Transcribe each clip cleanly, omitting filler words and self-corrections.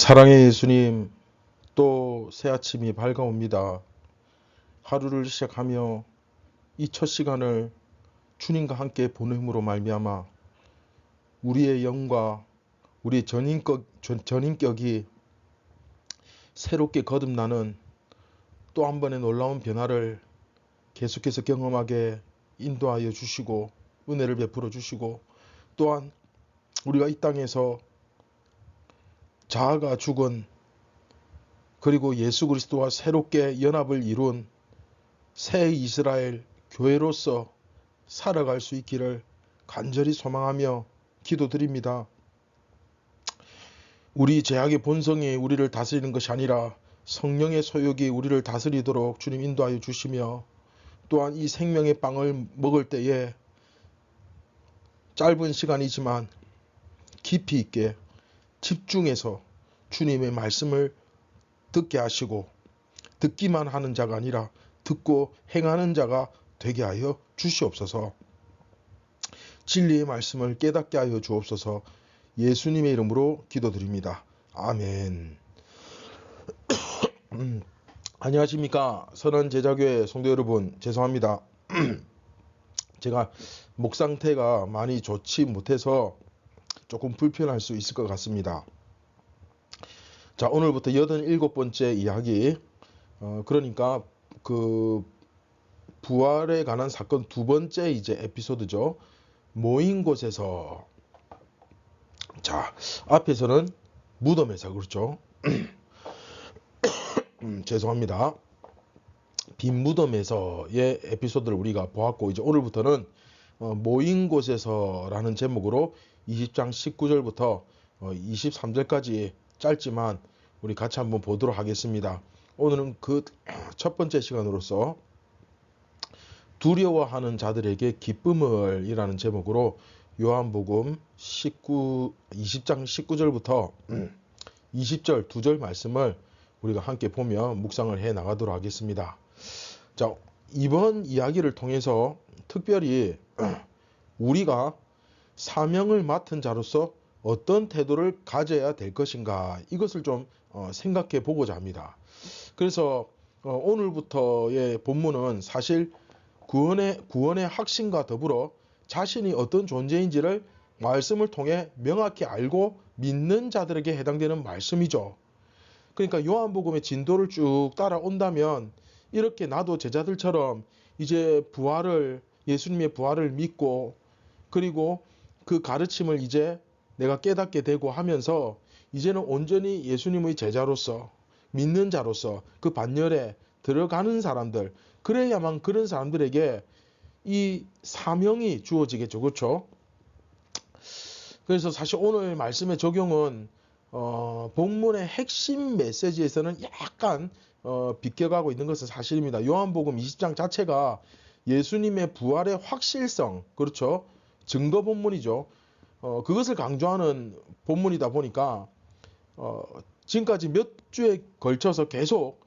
사랑의 예수님, 또 새 아침이 밝아옵니다. 하루를 시작하며 이 첫 시간을 주님과 함께 보냄으로 말미암아 우리의 영과 우리의 전인격이 새롭게 거듭나는 또 한 번의 놀라운 변화를 계속해서 경험하게 인도하여 주시고 은혜를 베풀어 주시고, 또한 우리가 이 땅에서 자아가 죽은, 그리고 예수 그리스도와 새롭게 연합을 이룬 새 이스라엘 교회로서 살아갈 수 있기를 간절히 소망하며 기도드립니다. 우리 죄악의 본성이 우리를 다스리는 것이 아니라 성령의 소욕이 우리를 다스리도록 주님 인도하여 주시며, 또한 이 생명의 빵을 먹을 때에 짧은 시간이지만 깊이 있게 집중해서 주님의 말씀을 듣게 하시고, 듣기만 하는 자가 아니라 듣고 행하는 자가 되게 하여 주시옵소서. 진리의 말씀을 깨닫게 하여 주옵소서. 예수님의 이름으로 기도드립니다. 아멘. 안녕하십니까. 선한제자교회 성도 여러분, 죄송합니다. 제가 목 상태가 많이 좋지 못해서 조금 불편할 수 있을 것 같습니다. 자, 오늘부터 87번째 이야기, 그러니까 그 부활에 관한 사건 두 번째 이제 에피소드죠. 모인 곳에서. 자, 앞에서는 무덤에서, 그렇죠? 죄송합니다. 빈 무덤에서의 에피소드를 우리가 보았고, 이제 오늘부터는 모인 곳에서라는 제목으로 20장 19절부터 23절까지 짧지만 우리 같이 한번 보도록 하겠습니다. 오늘은 그 첫 번째 시간으로서 두려워하는 자들에게 기쁨을 이라는 제목으로 요한복음 20장 19절부터 20절 두 절 말씀을 우리가 함께 보며 묵상을 해 나가도록 하겠습니다. 자, 이번 이야기를 통해서 특별히 우리가 사명을 맡은 자로서 어떤 태도를 가져야 될 것인가, 이것을 좀 생각해 보고자 합니다. 그래서 오늘부터의 본문은 사실 구원의 확신과 더불어 자신이 어떤 존재인지를 말씀을 통해 명확히 알고 믿는 자들에게 해당되는 말씀이죠. 그러니까 요한복음의 진도를 쭉 따라온다면 이렇게 나도 제자들처럼 이제 예수님의 부활을 믿고, 그리고 그 가르침을 이제 내가 깨닫게 되고 하면서 이제는 온전히 예수님의 제자로서, 믿는 자로서 그 반열에 들어가는 사람들, 그래야만 그런 사람들에게 이 사명이 주어지겠죠. 그렇죠? 그래서 사실 오늘 말씀의 적용은 본문의 핵심 메시지에서는 약간 비껴가고 있는 것은 사실입니다. 요한복음 20장 자체가 예수님의 부활의 확실성, 그렇죠? 증거 본문이죠. 그것을 강조하는 본문이다 보니까 지금까지 몇 주에 걸쳐서 계속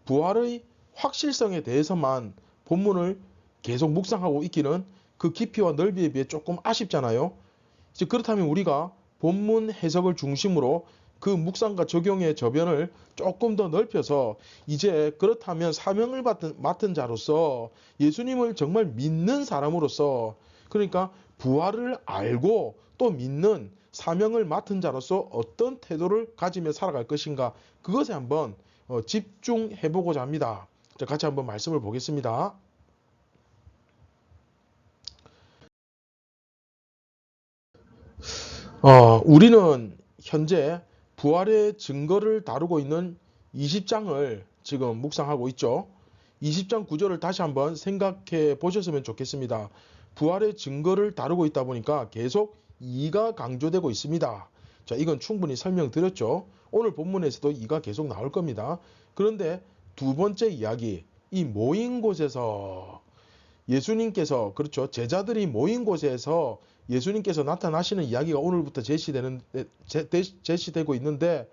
부활의 확실성에 대해서만 본문을 계속 묵상하고 있기는 그 깊이와 넓이에 비해 조금 아쉽잖아요. 그렇다면 우리가 본문 해석을 중심으로 그 묵상과 적용의 저변을 조금 더 넓혀서 이제 그렇다면 사명을 맡은 자로서, 예수님을 정말 믿는 사람으로서, 그러니까 부활을 알고 또 믿는 사명을 맡은 자로서 어떤 태도를 가지며 살아갈 것인가, 그것에 한번 집중해 보고자 합니다. 자, 같이 한번 말씀을 보겠습니다. 우리는 현재 부활의 증거를 다루고 있는 20장을 지금 묵상하고 있죠. 20장 9절을 다시 한번 생각해 보셨으면 좋겠습니다. 부활의 증거를 다루고 있다 보니까 계속 이가 강조되고 있습니다. 자, 이건 충분히 설명드렸죠. 오늘 본문에서도 이가 계속 나올 겁니다. 그런데 두 번째 이야기, 이 모인 곳에서 예수님께서, 그렇죠, 제자들이 모인 곳에서 예수님께서 나타나시는 이야기가 오늘부터 제시되고 있는데,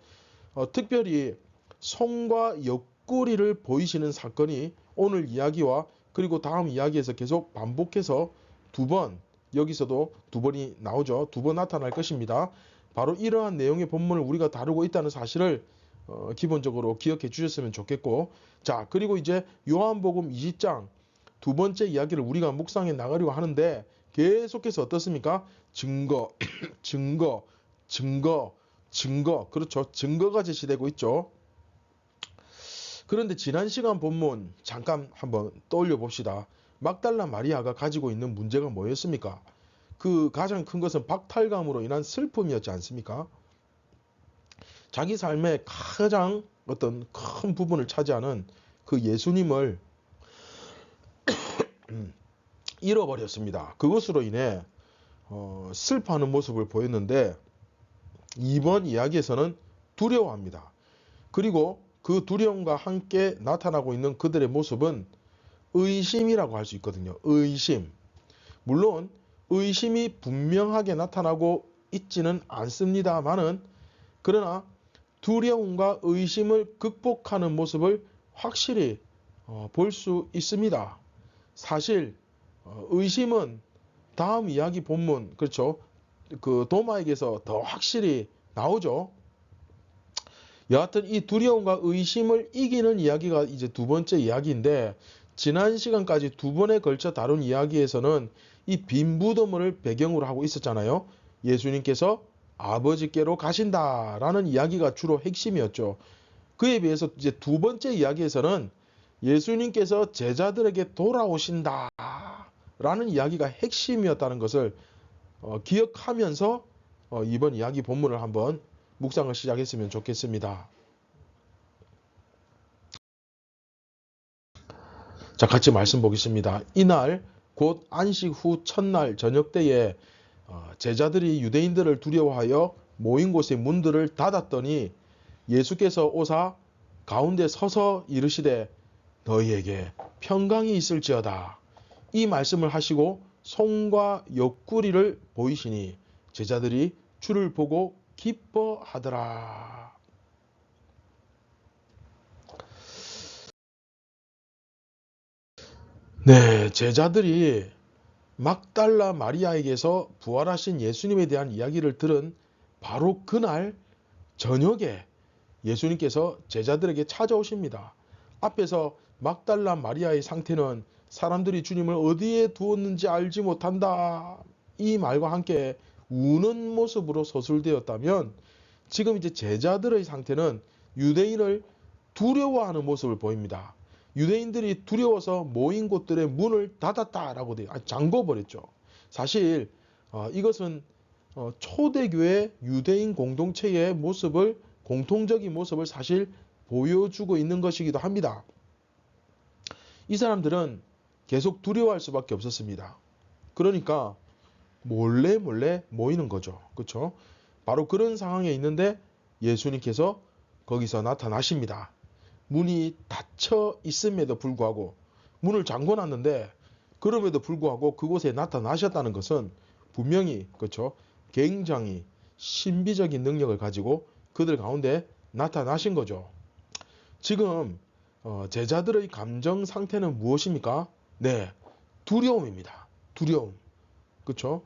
특별히 손과 옆구리를 보이시는 사건이 오늘 이야기와 그리고 다음 이야기에서 계속 반복해서 여기서도 두 번이 나오죠. 두 번 나타날 것입니다. 바로 이러한 내용의 본문을 우리가 다루고 있다는 사실을 기본적으로 기억해 주셨으면 좋겠고, 자, 그리고 이제 요한복음 20장 두 번째 이야기를 우리가 묵상해 나가려고 하는데 계속해서 어떻습니까? 증거, 증거, 증거, 증거. 그렇죠. 증거가 제시되고 있죠. 그런데 지난 시간 본문 잠깐 한번 떠올려 봅시다. 막달라 마리아가 가지고 있는 문제가 뭐였습니까? 그 가장 큰 것은 박탈감으로 인한 슬픔이었지 않습니까? 자기 삶의 가장 어떤 큰 부분을 차지하는 그 예수님을 잃어버렸습니다. 그것으로 인해 슬퍼하는 모습을 보였는데 이번 이야기에서는 두려워합니다. 그리고 그 두려움과 함께 나타나고 있는 그들의 모습은 의심이라고 할 수 있거든요. 의심. 물론 의심이 분명하게 나타나고 있지는 않습니다만은, 그러나 두려움과 의심을 극복하는 모습을 확실히 볼 수 있습니다. 사실 의심은 다음 이야기 본문, 그렇죠, 그 도마에게서 더 확실히 나오죠. 여하튼 이 두려움과 의심을 이기는 이야기가 이제 두 번째 이야기인데, 지난 시간까지 두 번에 걸쳐 다룬 이야기에서는 이 빈 무덤을 배경으로 하고 있었잖아요. 예수님께서 아버지께로 가신다라는 이야기가 주로 핵심이었죠. 그에 비해서 이제 두 번째 이야기에서는 예수님께서 제자들에게 돌아오신다라는 이야기가 핵심이었다는 것을 기억하면서 이번 이야기 본문을 한번 묵상을 시작했으면 좋겠습니다. 자, 같이 말씀 보겠습니다. 이날 곧 안식 후 첫날 저녁 때에 제자들이 유대인들을 두려워하여 모인 곳의 문들을 닫았더니 예수께서 오사 가운데 서서 이르시되 너희에게 평강이 있을지어다. 이 말씀을 하시고 손과 옆구리를 보이시니 제자들이 주를 보고 기뻐하더라. 네, 제자들이 막달라 마리아에게서 부활하신 예수님에 대한 이야기를 들은 바로 그날 저녁에 예수님께서 제자들에게 찾아오십니다. 앞에서 막달라 마리아의 상태는 사람들이 주님을 어디에 두었는지 알지 못한다, 이 말과 함께 우는 모습으로 서술되었다면, 지금 이제 제자들의 상태는 유대인을 두려워하는 모습을 보입니다. 유대인들이 두려워서 모인 곳들의 문을 닫았다라고 돼요. 잠궈버렸죠. 사실 이것은 초대교회 유대인 공동체의 모습을, 공통적인 모습을 사실 보여주고 있는 것이기도 합니다. 이 사람들은 계속 두려워할 수밖에 없었습니다. 그러니까 몰래 모이는 거죠. 그렇죠? 바로 그런 상황에 있는데 예수님께서 거기서 나타나십니다. 문이 닫혀 있음에도 불구하고, 문을 잠궈 놨는데 그럼에도 불구하고 그곳에 나타나셨다는 것은 분명히, 그렇죠, 굉장히 신비적인 능력을 가지고 그들 가운데 나타나신 거죠. 지금 제자들의 감정 상태는 무엇입니까? 네, 두려움입니다. 두려움. 그렇죠?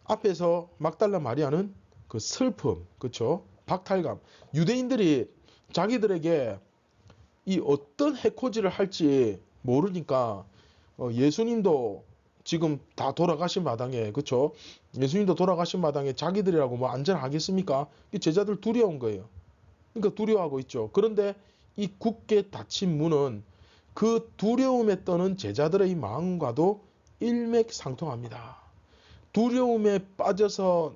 앞에서 막달라 마리아는 그 슬픔, 그렇죠? 박탈감. 유대인들이 자기들에게 이 어떤 해코지를 할지 모르니까 예수님도 지금 다 돌아가신 마당에, 그렇죠? 예수님도 돌아가신 마당에 자기들이라고 뭐 안전하겠습니까? 이 제자들 두려운 거예요. 그러니까 두려워하고 있죠. 그런데 이 굳게 닫힌 문은 그 두려움에 떠는 제자들의 마음과도 일맥상통합니다. 두려움에 빠져서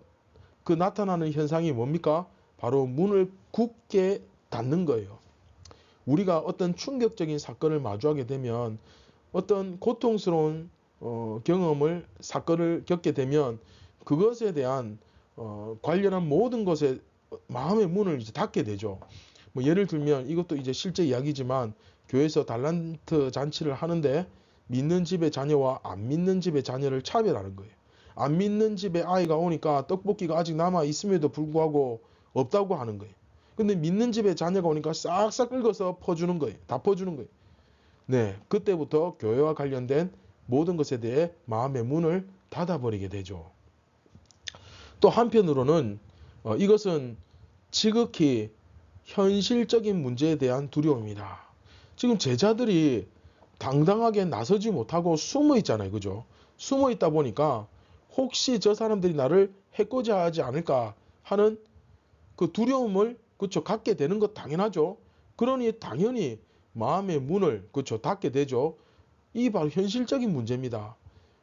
그 나타나는 현상이 뭡니까? 바로 문을 굳게 닫는 거예요. 우리가 어떤 충격적인 사건을 마주하게 되면, 어떤 고통스러운 경험을, 사건을 겪게 되면 그것에 대한 관련한 모든 것에 마음의 문을 이제 닫게 되죠. 뭐 예를 들면 이것도 이제 실제 이야기지만, 교회에서 달란트 잔치를 하는데 믿는 집의 자녀와 안 믿는 집의 자녀를 차별하는 거예요. 안 믿는 집의 아이가 오니까 떡볶이가 아직 남아 있음에도 불구하고 없다고 하는 거예요. 근데 믿는 집의 자녀가 오니까 싹싹 긁어서 퍼주는 거예요. 다 퍼주는 거예요. 네, 그때부터 교회와 관련된 모든 것에 대해 마음의 문을 닫아버리게 되죠. 또 한편으로는 이것은 지극히 현실적인 문제에 대한 두려움입니다. 지금 제자들이 당당하게 나서지 못하고 숨어 있잖아요. 그죠? 숨어 있다 보니까 혹시 저 사람들이 나를 해코지 하지 않을까 하는 그 두려움을 그쵸 갖게 되는 것 당연하죠. 그러니 당연히 마음의 문을 그쵸 닫게 되죠. 이 바로 현실적인 문제입니다.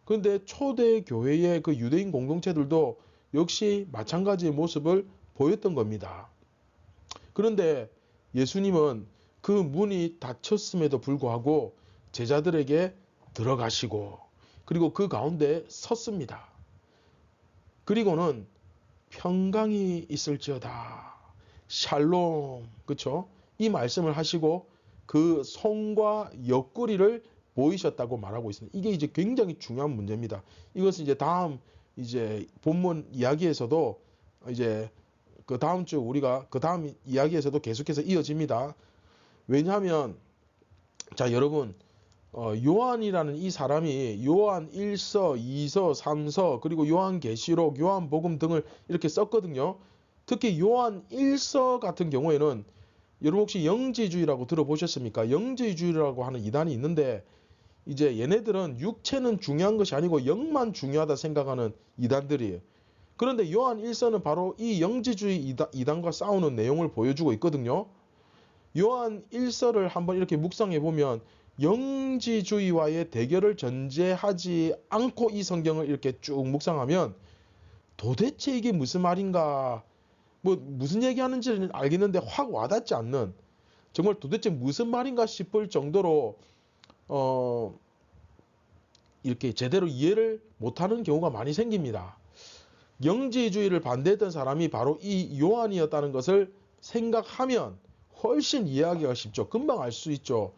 그런데 초대 교회의 그 유대인 공동체들도 역시 마찬가지의 모습을 보였던 겁니다. 그런데 예수님은 그 문이 닫혔음에도 불구하고 제자들에게 들어가시고 그리고 그 가운데 섰습니다. 그리고는 평강이 있을지어다. 샬롬. 그쵸? 이 말씀을 하시고 그 손과 옆구리를 보이셨다고 말하고 있습니다. 이게 이제 굉장히 중요한 문제입니다. 이것은 이제 다음 이제 본문 이야기에서도 이제 그 다음 주 우리가 그 다음 이야기에서도 계속해서 이어집니다. 왜냐하면 자 여러분 요한이라는 이 사람이 요한 1서, 2서, 3서 그리고 요한계시록, 요한복음 등을 이렇게 썼거든요. 특히 요한 1서 같은 경우에는 여러분 혹시 영지주의라고 들어보셨습니까? 영지주의라고 하는 이단이 있는데 이제 얘네들은 육체는 중요한 것이 아니고 영만 중요하다 생각하는 이단들이에요. 그런데 요한 1서는 바로 이 영지주의 이단과 싸우는 내용을 보여주고 있거든요. 요한 1서를 한번 이렇게 묵상해 보면 영지주의와의 대결을 전제하지 않고 이 성경을 이렇게 쭉 묵상하면 도대체 이게 무슨 말인가 뭐 무슨 얘기하는지는 알겠는데 확 와닿지 않는 정말 도대체 무슨 말인가 싶을 정도로 이렇게 제대로 이해를 못하는 경우가 많이 생깁니다. 영지주의를 반대했던 사람이 바로 이 요한이었다는 것을 생각하면 훨씬 이해하기가 쉽죠. 금방 알 수 있죠.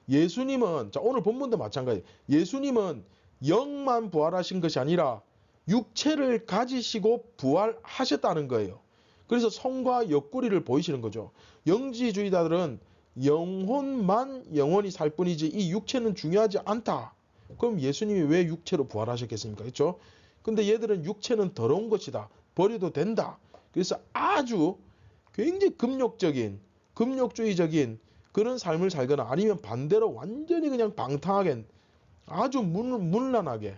예수님은 자 오늘 본문도 마찬가지예요. 예수님은 영만 부활하신 것이 아니라 육체를 가지시고 부활하셨다는 거예요. 그래서 손과 옆구리를 보이시는 거죠. 영지주의자들은 영혼만 영원히 살 뿐이지 이 육체는 중요하지 않다. 그럼 예수님이 왜 육체로 부활하셨겠습니까? 그렇죠? 근데 얘들은 육체는 더러운 것이다. 버려도 된다. 그래서 아주 굉장히 금욕주의적인 그런 삶을 살거나 아니면 반대로 완전히 그냥 방탕하게 아주 문란하게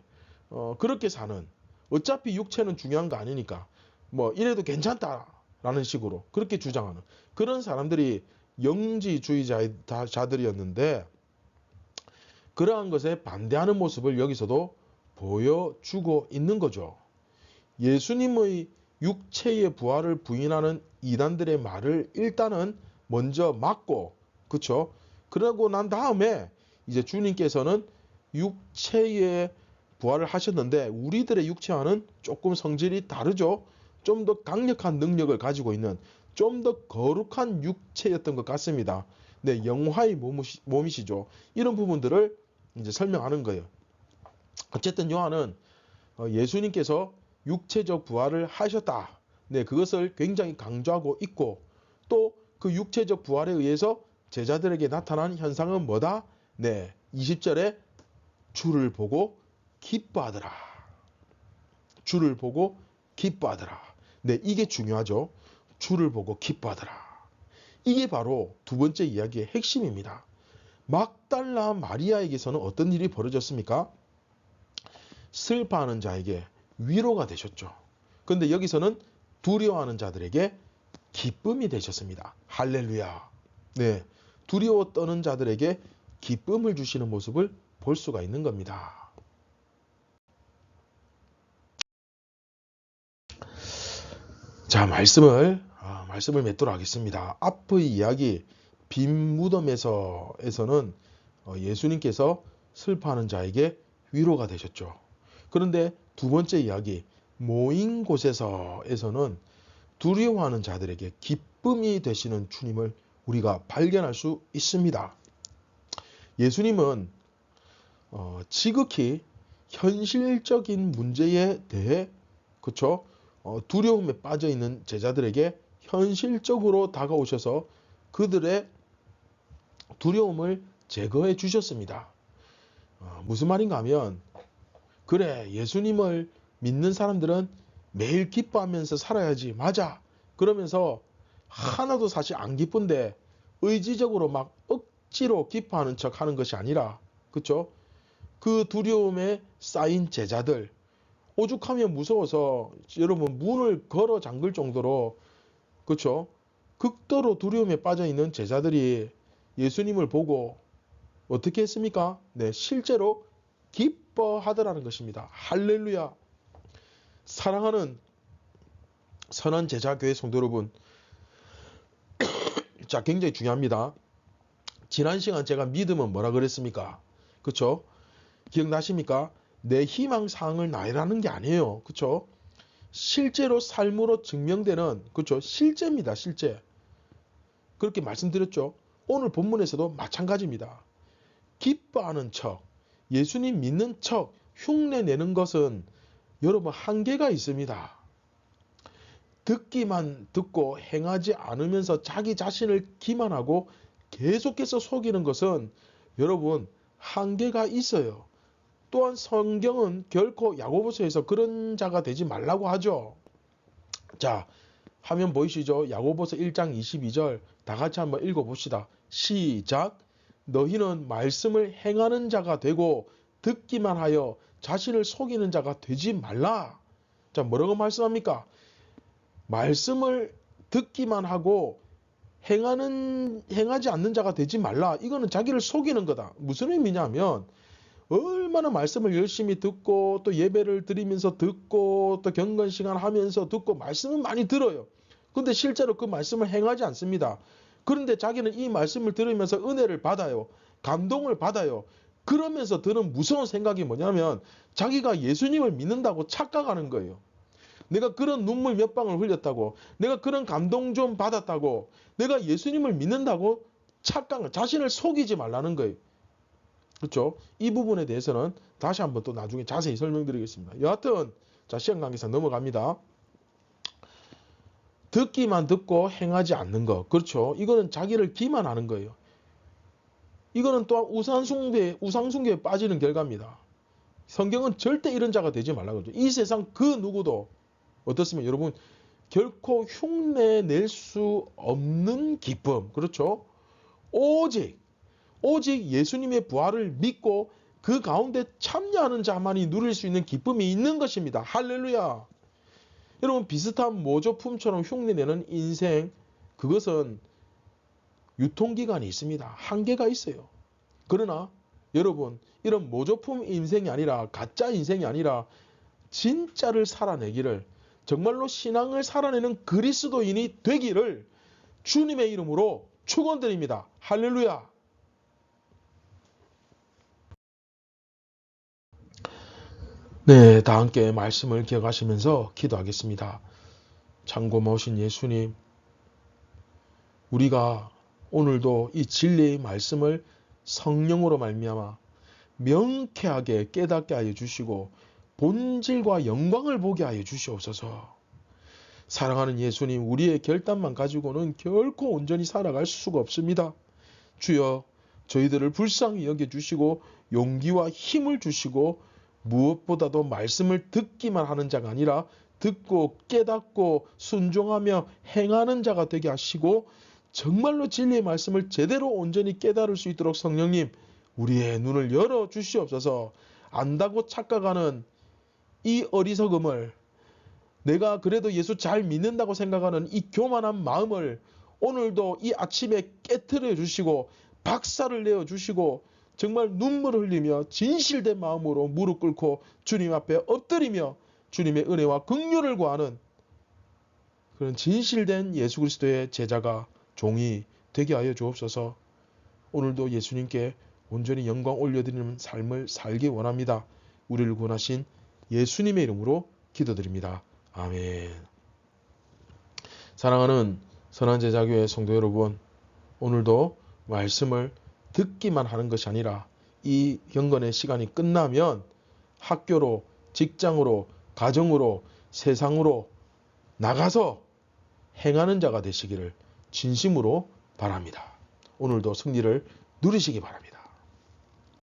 그렇게 사는 어차피 육체는 중요한 거 아니니까 뭐 이래도 괜찮다라는 식으로 그렇게 주장하는 그런 사람들이 영지주의자들이었는데 그러한 것에 반대하는 모습을 여기서도 보여주고 있는 거죠. 예수님의 육체의 부활을 부인하는 이단들의 말을 일단은 먼저 막고 그쵸? 그러고 난 다음에 이제 주님께서는 육체의 부활을 하셨는데 우리들의 육체와는 조금 성질이 다르죠. 좀 더 강력한 능력을 가지고 있는 좀 더 거룩한 육체였던 것 같습니다. 네, 영화의 몸이시죠. 이런 부분들을 이제 설명하는 거예요. 어쨌든 요한은 예수님께서 육체적 부활을 하셨다. 네, 그것을 굉장히 강조하고 있고 또 그 육체적 부활에 의해서 제자들에게 나타난 현상은 뭐다? 네, 20절에 주를 보고 기뻐하더라. 주를 보고 기뻐하더라. 네, 이게 중요하죠. 주를 보고 기뻐하더라. 이게 바로 두 번째 이야기의 핵심입니다. 막달라 마리아에게서는 어떤 일이 벌어졌습니까? 슬퍼하는 자에게 위로가 되셨죠. 그런데 여기서는 두려워하는 자들에게 기쁨이 되셨습니다. 할렐루야. 네, 두려워 떠는 자들에게 기쁨을 주시는 모습을 볼 수가 있는 겁니다. 자, 말씀을 맺도록 하겠습니다. 앞의 이야기 빈 무덤에서는 예수님께서 슬퍼하는 자에게 위로가 되셨죠. 그런데 두 번째 이야기 모인 곳에서에서는 두려워하는 자들에게 기쁨이 되시는 주님을 우리가 발견할 수 있습니다. 예수님은 지극히 현실적인 문제에 대해 그쵸? 두려움에 빠져 있는 제자들에게 현실적으로 다가오셔서 그들의 두려움을 제거해 주셨습니다. 무슨 말인가 하면 그래 예수님을 믿는 사람들은 매일 기뻐하면서 살아야지 맞아 그러면서 하나도 사실 안 기쁜데 의지적으로 막 억지로 기뻐하는 척 하는 것이 아니라, 그쵸? 그 두려움에 쌓인 제자들, 오죽하면 무서워서 여러분 문을 걸어 잠글 정도로, 그쵸? 극도로 두려움에 빠져 있는 제자들이 예수님을 보고 어떻게 했습니까? 네, 실제로 기뻐하더라는 것입니다. 할렐루야. 사랑하는 선한 제자교회 성도 여러분, 자, 굉장히 중요합니다. 지난 시간 제가 믿음은 뭐라 그랬습니까? 그쵸? 기억나십니까? 내 희망사항을 나열하는 게 아니에요. 그쵸? 실제로 삶으로 증명되는, 그쵸? 실제입니다. 실제. 그렇게 말씀드렸죠. 오늘 본문에서도 마찬가지입니다. 기뻐하는 척, 예수님 믿는 척 흉내내는 것은 여러분 한계가 있습니다. 듣기만 듣고 행하지 않으면서 자기 자신을 기만하고 계속해서 속이는 것은 여러분 한계가 있어요. 또한 성경은 결코 야고보서에서 그런 자가 되지 말라고 하죠. 자, 화면 보이시죠? 야고보서 1장 22절 다 같이 한번 읽어봅시다. 시작. 너희는 말씀을 행하는 자가 되고 듣기만 하여 자신을 속이는 자가 되지 말라. 자, 뭐라고 말씀합니까? 말씀을 듣기만 하고 행하지 않는 자가 되지 말라. 이거는 자기를 속이는 거다. 무슨 의미냐면 얼마나 말씀을 열심히 듣고 또 예배를 드리면서 듣고 또 경건 시간 하면서 듣고 말씀은 많이 들어요. 근데 실제로 그 말씀을 행하지 않습니다. 그런데 자기는 이 말씀을 들으면서 은혜를 받아요. 감동을 받아요. 그러면서 드는 무서운 생각이 뭐냐면 자기가 예수님을 믿는다고 착각하는 거예요. 내가 그런 눈물 몇 방울 흘렸다고, 내가 그런 감동 좀 받았다고, 내가 예수님을 믿는다고 착각을, 자신을 속이지 말라는 거예요. 그렇죠? 이 부분에 대해서는 다시 한번 또 나중에 자세히 설명드리겠습니다. 여하튼 자, 시간 관계상 넘어갑니다. 듣기만 듣고 행하지 않는 것, 그렇죠? 이거는 자기를 기만하는 거예요. 이거는 또한 우상숭배에 빠지는 결과입니다. 성경은 절대 이런 자가 되지 말라고 그러죠. 이 세상 그 누구도 어떻습니까? 여러분 결코 흉내낼 수 없는 기쁨, 그렇죠? 오직 예수님의 부활을 믿고 그 가운데 참여하는 자만이 누릴 수 있는 기쁨이 있는 것입니다. 할렐루야. 여러분 비슷한 모조품처럼 흉내내는 인생, 그것은 유통기간이 있습니다. 한계가 있어요. 그러나 여러분 이런 모조품 인생이 아니라 가짜 인생이 아니라 진짜를 살아내기를, 정말로 신앙을 살아내는 그리스도인이 되기를 주님의 이름으로 축원드립니다. 할렐루야. 네, 다 함께 말씀을 기억하시면서 기도하겠습니다. 창고모신 예수님, 우리가 오늘도 이 진리의 말씀을 성령으로 말미암아 명쾌하게 깨닫게 하여 주시고 본질과 영광을 보게 하여 주시옵소서. 사랑하는 예수님, 우리의 결단만 가지고는 결코 온전히 살아갈 수가 없습니다. 주여, 저희들을 불쌍히 여겨주시고 용기와 힘을 주시고 무엇보다도 말씀을 듣기만 하는 자가 아니라 듣고 깨닫고 순종하며 행하는 자가 되게 하시고 정말로 진리의 말씀을 제대로 온전히 깨달을 수 있도록 성령님, 우리의 눈을 열어 주시옵소서. 안다고 착각하는 이 어리석음을, 내가 그래도 예수 잘 믿는다고 생각하는 이 교만한 마음을 오늘도 이 아침에 깨트려 주시고 박살을 내어 주시고 정말 눈물을 흘리며 진실된 마음으로 무릎 꿇고 주님 앞에 엎드리며 주님의 은혜와 긍휼을 구하는 그런 진실된 예수 그리스도의 제자가, 종이 되게 하여 주옵소서. 오늘도 예수님께 온전히 영광 올려드리는 삶을 살기 원합니다. 우리를 구원하신 예수님의 이름으로 기도드립니다. 아멘. 사랑하는 선한 제자교회 성도 여러분, 오늘도 말씀을 듣기만 하는 것이 아니라 이 경건의 시간이 끝나면 학교로, 직장으로, 가정으로, 세상으로 나가서 행하는 자가 되시기를 진심으로 바랍니다. 오늘도 승리를 누리시기 바랍니다.